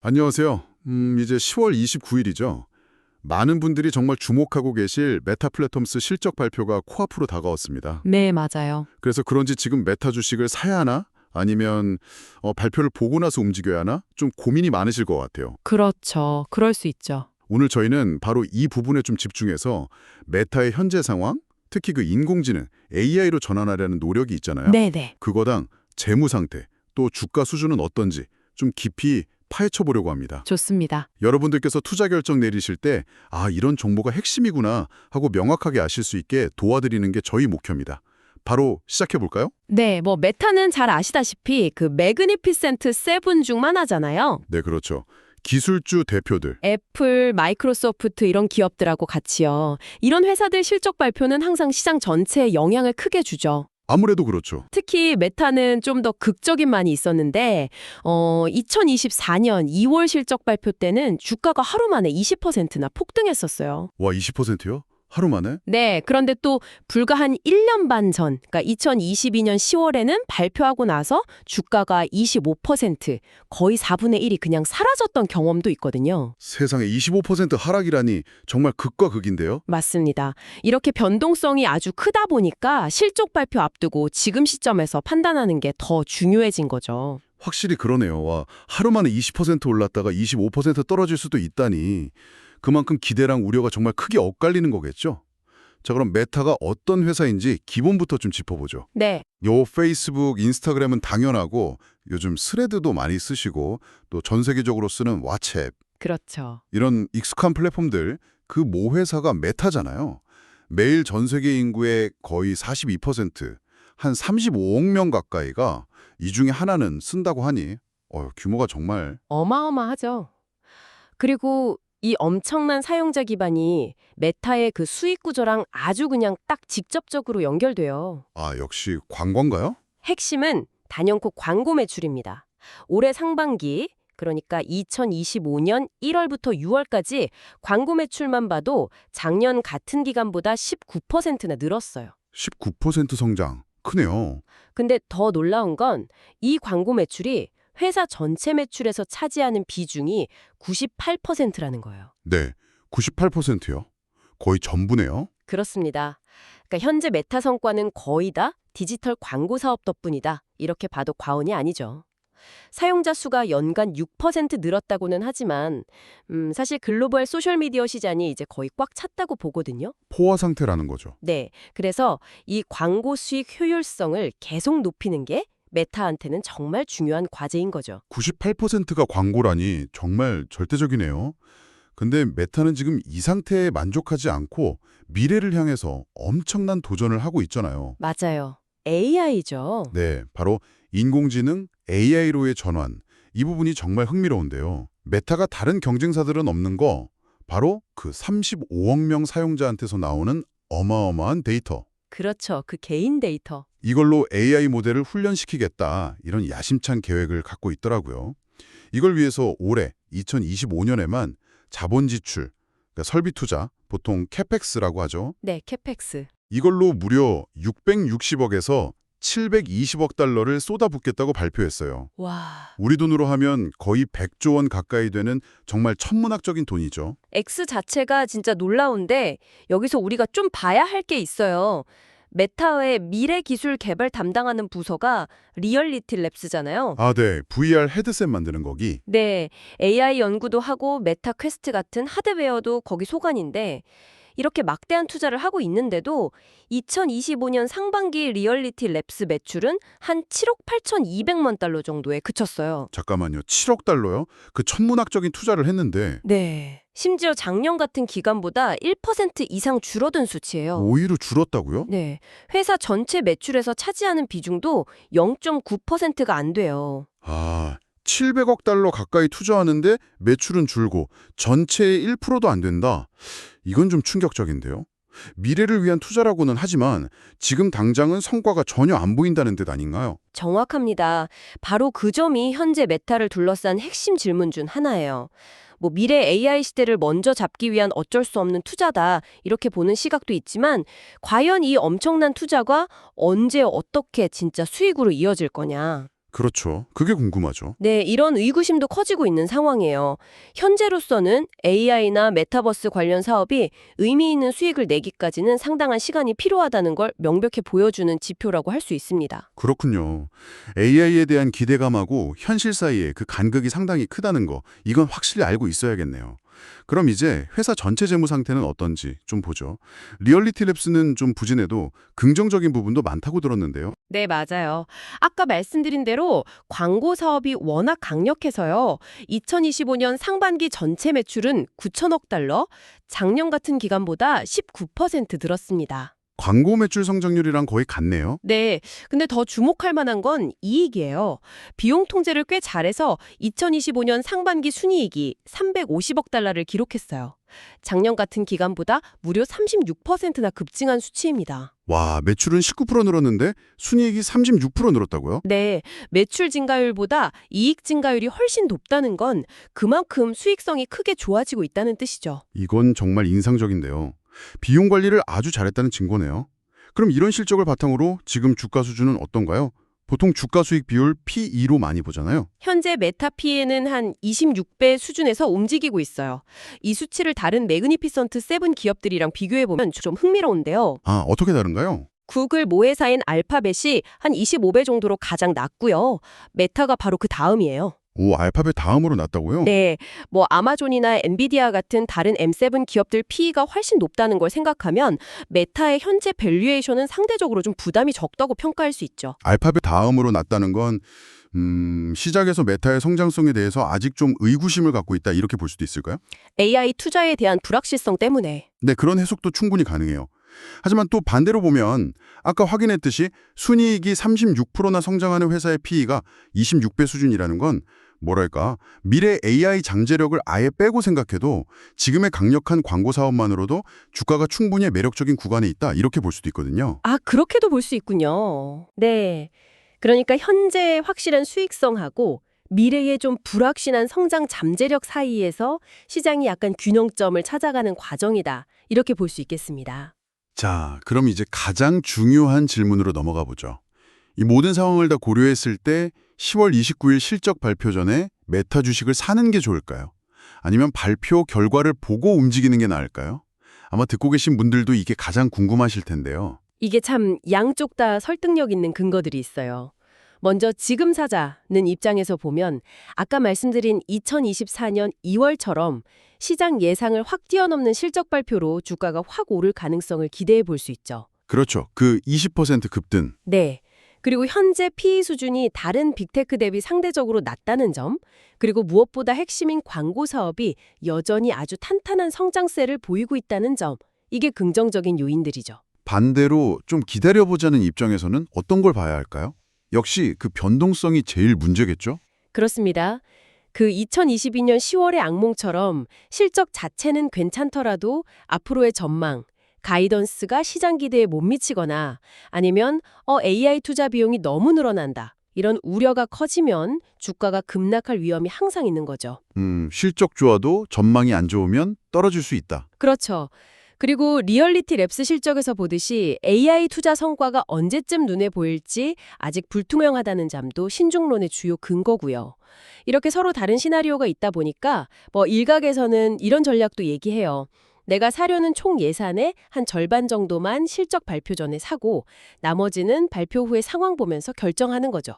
안녕하세요. 이제 10월 29일이죠. 많은 분들이 정말 주목하고 계실 메타 플랫폼스 실적 발표가 코앞으로 다가왔습니다. 네, 맞아요. 그래서 그런지 지금 메타 주식을 사야 하나? 아니면 발표를 보고 나서 움직여야 하나? 좀 고민이 많으실 것 같아요. 그렇죠. 그럴 수 있죠. 오늘 저희는 바로 이 부분에 좀 집중해서 메타의 현재 상황, 특히 그 인공지능, AI로 전환하려는 노력이 있잖아요. 네네. 그거당 재무 상태, 또 주가 수준은 어떤지 좀 깊이 파헤쳐 보려고 합니다. 좋습니다. 여러분들께서 투자 결정 내리실 때 이런 정보가 핵심이구나 하고 명확하게 아실 수 있게 도와드리는 게 저희 목표입니다. 바로 시작해 볼까요? 네, 메타는 잘 아시다시피 그 매그니피센트 세븐 중 하나잖아요. 네, 그렇죠. 기술주 대표들. 애플, 마이크로소프트 이런 기업들하고 같이요. 이런 회사들 실적 발표는 항상 시장 전체에 영향을 크게 주죠. 아무래도 그렇죠. 특히 메타는 좀 더 극적인 만이 있었는데 2024년 2월 실적 발표 때는 주가가 하루 만에 20%나 폭등했었어요. 와, 20%요? 하루 만에? 네, 그런데 또 불과 한 1년 반 전, 그러니까 2022년 10월에는 발표하고 나서 주가가 25%, 거의 4분의 1이 그냥 사라졌던 경험도 있거든요. 세상에 25% 하락이라니 정말 극과 극인데요. 맞습니다. 이렇게 변동성이 아주 크다 보니까 실적 발표 앞두고 지금 시점에서 판단하는 게 더 중요해진 거죠. 확실히 그러네요. 와, 하루 만에 20% 올랐다가 25% 떨어질 수도 있다니. 그만큼 기대랑 우려가 정말 크게 엇갈리는 거겠죠? 자, 그럼 메타가 어떤 회사인지 기본부터 좀 짚어보죠. 네, 요 페이스북, 인스타그램은 당연하고 요즘 스레드도 많이 쓰시고 또 전 세계적으로 쓰는 왓츠앱 그렇죠. 이런 익숙한 플랫폼들 그 모 회사가 메타잖아요. 매일 전 세계 인구의 거의 42%, 한 35억 명 가까이가 이 중에 하나는 쓴다고 하니 규모가 정말 어마어마하죠. 그리고 이 엄청난 사용자 기반이 메타의 그 수익 구조랑 아주 그냥 딱 직접적으로 연결돼요. 역시 광고인가요? 핵심은 단연코 광고 매출입니다. 올해 상반기, 그러니까 2025년 1월부터 6월까지 광고 매출만 봐도 작년 같은 기간보다 19%나 늘었어요. 19% 성장. 크네요. 근데 더 놀라운 건 이 광고 매출이 회사 전체 매출에서 차지하는 비중이 98%라는 거예요. 네, 98%요. 거의 전부네요. 그렇습니다. 그러니까 현재 메타 성과는 거의 다 디지털 광고 사업 덕분이다. 이렇게 봐도 과언이 아니죠. 사용자 수가 연간 6% 늘었다고는 하지만 사실 글로벌 소셜미디어 시장이 이제 거의 꽉 찼다고 보거든요. 포화 상태라는 거죠. 네, 그래서 이 광고 수익 효율성을 계속 높이는 게 메타한테는 정말 중요한 과제인 거죠. 98%가 광고라니 정말 절대적이네요. 근데 메타는 지금 이 상태에 만족하지 않고 미래를 향해서 엄청난 도전을 하고 있잖아요. 맞아요. AI죠. 네, 바로 인공지능 AI로의 전환. 이 부분이 정말 흥미로운데요. 메타가 다른 경쟁사들은 없는 거 바로 그 35억 명 사용자한테서 나오는 어마어마한 데이터. 그렇죠. 그 개인 데이터. 이걸로 AI 모델을 훈련시키겠다 이런 야심찬 계획을 갖고 있더라고요. 이걸 위해서 올해 2025년에만 자본 지출, 그러니까 설비 투자, 보통 캐펙스라고 하죠. 네, 캐펙스. 이걸로 무려 660억에서 720억 달러를 쏟아붓겠다고 발표했어요. 와. 우리 돈으로 하면 거의 100조 원 가까이 되는 정말 천문학적인 돈이죠. X 자체가 진짜 놀라운데 여기서 우리가 좀 봐야 할 게 있어요. 메타의 미래 기술 개발 담당하는 부서가 리얼리티 랩스잖아요. 네. VR 헤드셋 만드는 거기. 네, AI 연구도 하고 메타 퀘스트 같은 하드웨어도 거기 소관인데 이렇게 막대한 투자를 하고 있는데도 2025년 상반기 리얼리티 랩스 매출은 한 7억 8,200만 달러 정도에 그쳤어요. 잠깐만요. 7억 달러요? 그 천문학적인 투자를 했는데 네. 심지어 작년 같은 기간보다 1% 이상 줄어든 수치예요. 오히려 줄었다고요? 네. 회사 전체 매출에서 차지하는 비중도 0.9%가 안 돼요. 700억 달러 가까이 투자하는데 매출은 줄고 전체의 1%도 안 된다. 이건 좀 충격적인데요. 미래를 위한 투자라고는 하지만 지금 당장은 성과가 전혀 안 보인다는 뜻 아닌가요? 정확합니다. 바로 그 점이 현재 메타를 둘러싼 핵심 질문 중 하나예요. 미래 AI 시대를 먼저 잡기 위한 어쩔 수 없는 투자다 이렇게 보는 시각도 있지만 과연 이 엄청난 투자가 언제 어떻게 진짜 수익으로 이어질 거냐. 그렇죠. 그게 궁금하죠. 네, 이런 의구심도 커지고 있는 상황이에요. 현재로서는 AI나 메타버스 관련 사업이 의미 있는 수익을 내기까지는 상당한 시간이 필요하다는 걸 명백히 보여주는 지표라고 할 수 있습니다. 그렇군요. AI에 대한 기대감하고 현실 사이에 그 간극이 상당히 크다는 거, 이건 확실히 알고 있어야겠네요. 그럼 이제 회사 전체 재무 상태는 어떤지 좀 보죠. 리얼리티 랩스는 좀 부진해도 긍정적인 부분도 많다고 들었는데요. 네, 맞아요. 아까 말씀드린 대로 광고 사업이 워낙 강력해서요. 2025년 상반기 전체 매출은 9천억 달러, 작년 같은 기간보다 19% 늘었습니다. 광고 매출 성장률이랑 거의 같네요. 네, 근데 더 주목할 만한 건 이익이에요. 비용 통제를 꽤 잘해서 2025년 상반기 순이익이 350억 달러를 기록했어요. 작년 같은 기간보다 무려 36%나 급증한 수치입니다. 와, 매출은 19% 늘었는데 순이익이 36% 늘었다고요? 네, 매출 증가율보다 이익 증가율이 훨씬 높다는 건 그만큼 수익성이 크게 좋아지고 있다는 뜻이죠. 이건 정말 인상적인데요. 비용 관리를 아주 잘했다는 증거네요. 그럼 이런 실적을 바탕으로 지금 주가 수준은 어떤가요? 보통 주가 수익 비율 P/E로 많이 보잖아요. 현재 메타 P에는 한 26배 수준에서 움직이고 있어요. 이 수치를 다른 매그니피선트 7 기업들이랑 비교해보면 좀 흥미로운데요. 아, 어떻게 다른가요? 구글 모회사인 알파벳이 한 25배 정도로 가장 낮고요. 메타가 바로 그 다음이에요. 오, 알파벳 다음으로 낮다고요? 네, 뭐 아마존이나 엔비디아 같은 다른 M7 기업들 PE가 훨씬 높다는 걸 생각하면 메타의 현재 밸류에이션은 상대적으로 좀 부담이 적다고 평가할 수 있죠. 알파벳 다음으로 낮다는 건 시작에서 메타의 성장성에 대해서 아직 좀 의구심을 갖고 있다 이렇게 볼 수도 있을까요? AI 투자에 대한 불확실성 때문에. 네, 그런 해석도 충분히 가능해요. 하지만 또 반대로 보면 아까 확인했듯이 순이익이 36%나 성장하는 회사의 PE가 26배 수준이라는 건 뭐랄까 미래 AI 잠재력을 아예 빼고 생각해도 지금의 강력한 광고 사업만으로도 주가가 충분히 매력적인 구간에 있다 이렇게 볼 수도 있거든요. 아, 그렇게도 볼 수 있군요. 네. 그러니까 현재의 확실한 수익성하고 미래의 좀 불확실한 성장 잠재력 사이에서 시장이 약간 균형점을 찾아가는 과정이다. 이렇게 볼 수 있겠습니다. 자, 그럼 이제 가장 중요한 질문으로 넘어가 보죠. 이 모든 상황을 다 고려했을 때 10월 29일 실적 발표 전에 메타 주식을 사는 게 좋을까요? 아니면 발표 결과를 보고 움직이는 게 나을까요? 아마 듣고 계신 분들도 이게 가장 궁금하실 텐데요. 이게 참 양쪽 다 설득력 있는 근거들이 있어요. 먼저 지금 사자는 입장에서 보면 아까 말씀드린 2024년 2월처럼 시장 예상을 확 뛰어넘는 실적 발표로 주가가 확 오를 가능성을 기대해 볼 수 있죠. 그렇죠. 그 20% 급등. 네. 그리고 현재 PE 수준이 다른 빅테크 대비 상대적으로 낮다는 점, 그리고 무엇보다 핵심인 광고 사업이 여전히 아주 탄탄한 성장세를 보이고 있다는 점, 이게 긍정적인 요인들이죠. 반대로 좀 기다려보자는 입장에서는 어떤 걸 봐야 할까요? 역시 그 변동성이 제일 문제겠죠? 그렇습니다. 그 2022년 10월의 악몽처럼 실적 자체는 괜찮더라도 앞으로의 전망, 가이던스가 시장 기대에 못 미치거나 아니면 AI 투자 비용이 너무 늘어난다. 이런 우려가 커지면 주가가 급락할 위험이 항상 있는 거죠. 실적 좋아도 전망이 안 좋으면 떨어질 수 있다. 그렇죠. 그리고 리얼리티 랩스 실적에서 보듯이 AI 투자 성과가 언제쯤 눈에 보일지 아직 불투명하다는 점도 신중론의 주요 근거고요. 이렇게 서로 다른 시나리오가 있다 보니까 일각에서는 이런 전략도 얘기해요. 내가 사려는 총 예산의 한 절반 정도만 실적 발표 전에 사고 나머지는 발표 후에 상황 보면서 결정하는 거죠.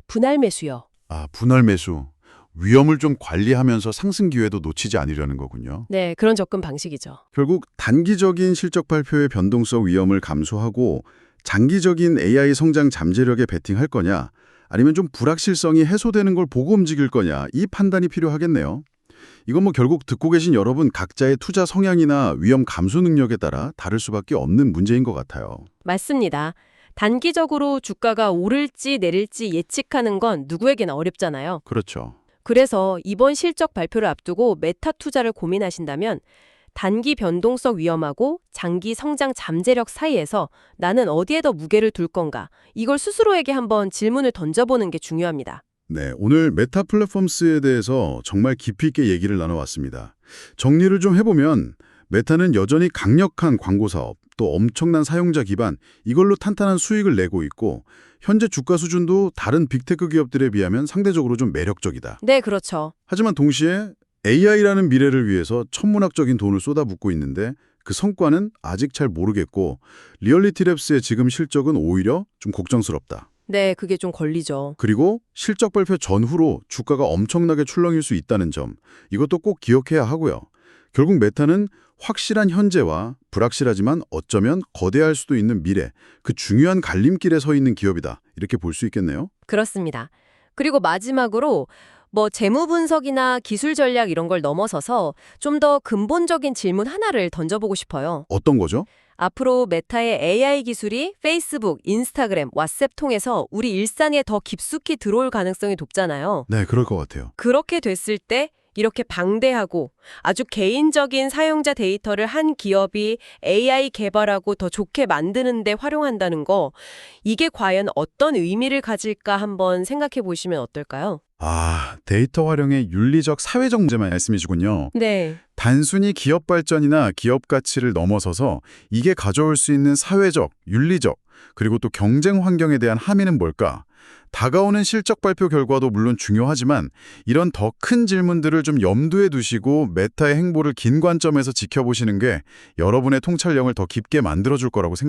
분할 매수요. 아, 분할 매수. 위험을 좀 관리하면서 상승 기회도 놓치지 않으려는 거군요. 네, 그런 접근 방식이죠. 결국 단기적인 실적 발표의 변동성 위험을 감소하고 장기적인 AI 성장 잠재력에 베팅할 거냐 아니면 좀 불확실성이 해소되는 걸 보고 움직일 거냐 이 판단이 필요하겠네요. 이건 결국 듣고 계신 여러분 각자의 투자 성향이나 위험 감수 능력에 따라 다를 수밖에 없는 문제인 것 같아요. 맞습니다. 단기적으로 주가가 오를지 내릴지 예측하는 건 누구에게나 어렵잖아요. 그렇죠. 그래서 이번 실적 발표를 앞두고 메타 투자를 고민하신다면 단기 변동성 위험하고 장기 성장 잠재력 사이에서 나는 어디에 더 무게를 둘 건가? 이걸 스스로에게 한번 질문을 던져보는 게 중요합니다. 네, 오늘 메타 플랫폼스에 대해서 정말 깊이 있게 얘기를 나눠왔습니다. 정리를 좀 해보면 메타는 여전히 강력한 광고 사업, 또 엄청난 사용자 기반, 이걸로 탄탄한 수익을 내고 있고 현재 주가 수준도 다른 빅테크 기업들에 비하면 상대적으로 좀 매력적이다. 네, 그렇죠. 하지만 동시에 AI라는 미래를 위해서 천문학적인 돈을 쏟아붓고 있는데 그 성과는 아직 잘 모르겠고 리얼리티랩스의 지금 실적은 오히려 좀 걱정스럽다. 네, 그게 좀 걸리죠. 그리고 실적 발표 전후로 주가가 엄청나게 출렁일 수 있다는 점, 이것도 꼭 기억해야 하고요. 결국 메타는 확실한 현재와 불확실하지만 어쩌면 거대할 수도 있는 미래, 그 중요한 갈림길에 서 있는 기업이다. 이렇게 볼 수 있겠네요. 그렇습니다. 그리고 마지막으로 재무 분석이나 기술 전략 이런 걸 넘어서서 좀 더 근본적인 질문 하나를 던져보고 싶어요. 어떤 거죠? 앞으로 메타의 AI 기술이 페이스북, 인스타그램, 왓츠앱 통해서 우리 일상에 더 깊숙이 들어올 가능성이 높잖아요. 네, 그럴 것 같아요. 그렇게 됐을 때 이렇게 방대하고 아주 개인적인 사용자 데이터를 한 기업이 AI 개발하고 더 좋게 만드는 데 활용한다는 거, 이게 과연 어떤 의미를 가질까 한번 생각해 보시면 어떨까요? 데이터 활용의 윤리적, 사회적 문제만 말씀이시군요. 네. 단순히 기업 발전이나 기업 가치를 넘어서서 이게 가져올 수 있는 사회적, 윤리적, 그리고 또 경쟁 환경에 대한 함의는 뭘까? 다가오는 실적 발표 결과도 물론 중요하지만 이런 더 큰 질문들을 좀 염두에 두시고 메타의 행보를 긴 관점에서 지켜보시는 게 여러분의 통찰력을 더 깊게 만들어줄 거라고 생각합니다.